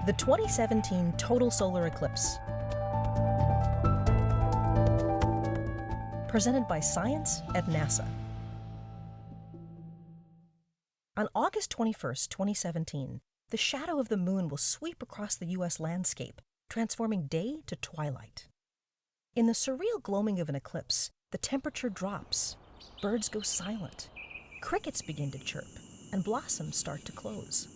The 2017 total solar eclipse. Presented by Science at NASA. On August 21, 2017, the shadow of the moon will sweep across the U.S. landscape, transforming day to twilight. In the surreal gloaming of an eclipse, the temperature drops, birds go silent, crickets begin to chirp, and blossoms start to close.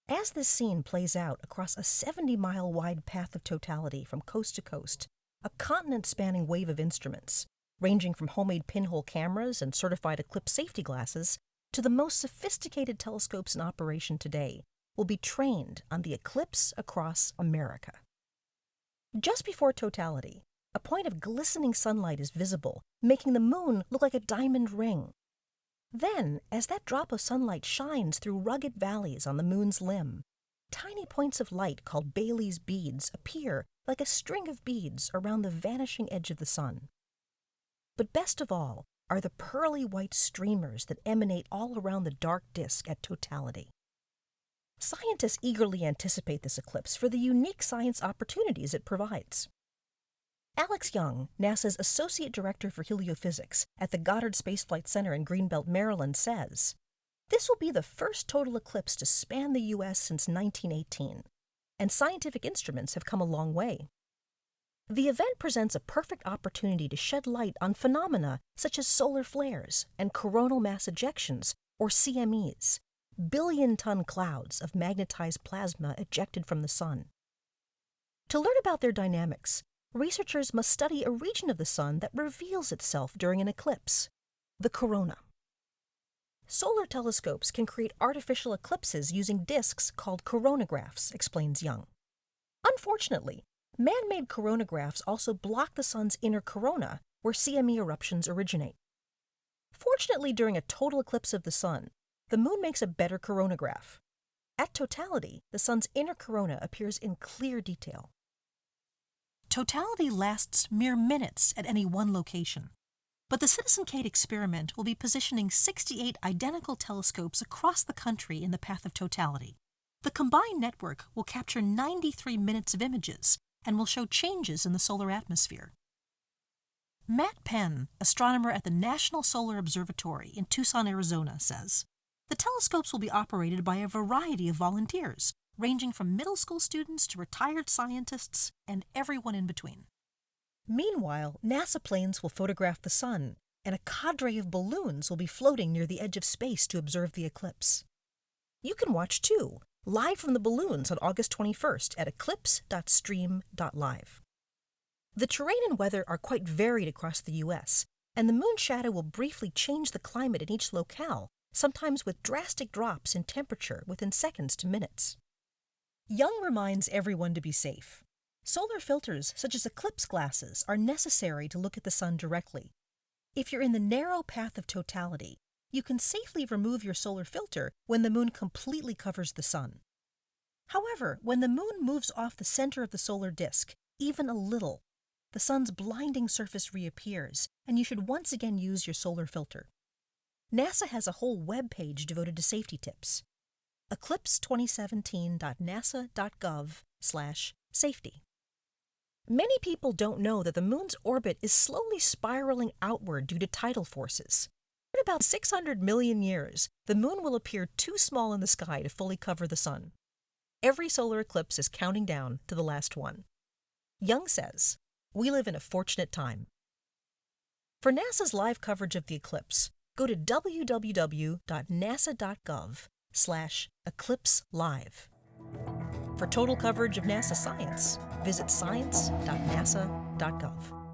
As this scene plays out across a 70-mile wide path of totality from coast to coast, a continent-spanning wave of instruments, ranging from homemade pinhole cameras and certified eclipse safety glasses to the most sophisticated telescopes in operation today, will be trained on the Eclipse Across America. Just before totality, a point of glistening sunlight is visible, making the moon look like a diamond ring. Then, as that drop of sunlight shines through rugged valleys on the moon's limb, tiny points of light called Bailey's beads appear like a string of beads around the vanishing edge of the sun. But best of all are the pearly white streamers that emanate all around the dark disk at totality. Scientists eagerly anticipate this eclipse for the unique science opportunities it provides. Alex Young, NASA's Associate Director for Heliophysics at the Goddard Space Flight Center in Greenbelt, Maryland, says, "This will be the first total eclipse to span the U.S. since 1918, and scientific instruments have come a long way. The event presents a perfect opportunity to shed light on phenomena such as solar flares and coronal mass ejections, or CMEs, billion-ton clouds of magnetized plasma ejected from the sun. To learn about their dynamics, researchers must study a region of the sun that reveals itself during an eclipse, the corona. Solar telescopes can create artificial eclipses using disks called coronagraphs," explains Young. Unfortunately, man-made coronagraphs also block the sun's inner corona, where CME eruptions originate. Fortunately, during a total eclipse of the sun, the moon makes a better coronagraph. At totality, the sun's inner corona appears in clear detail. Totality lasts mere minutes at any one location, but the Citizen Kate experiment will be positioning 68 identical telescopes across the country in the path of totality. The combined network will capture 93 minutes of images and will show changes in the solar atmosphere. Matt Penn, astronomer at the National Solar Observatory in Tucson, Arizona, says, "The telescopes will be operated by a variety of volunteers, ranging from middle school students to retired scientists and everyone in between." Meanwhile, NASA planes will photograph the sun, and a cadre of balloons will be floating near the edge of space to observe the eclipse. You can watch too, live from the balloons on August 21st at eclipse.stream.live. The terrain and weather are quite varied across the U.S., and the moon shadow will briefly change the climate in each locale, sometimes with drastic drops in temperature within seconds to minutes. Young reminds everyone to be safe. Solar filters, such as eclipse glasses, are necessary to look at the sun directly. If you're in the narrow path of totality, you can safely remove your solar filter when the moon completely covers the sun. However, when the moon moves off the center of the solar disk, even a little, the sun's blinding surface reappears, and you should once again use your solar filter. NASA has a whole web page devoted to safety tips. eclipse2017.nasa.gov/safety. Many people don't know that the moon's orbit is slowly spiraling outward due to tidal forces. In about 600 million years, the moon will appear too small in the sky to fully cover the sun. Every solar eclipse is counting down to the last one. Young says, "We live in a fortunate time." For NASA's live coverage of the eclipse, go to www.nasa.gov/eclipselive. For total coverage of NASA science, visit science.nasa.gov.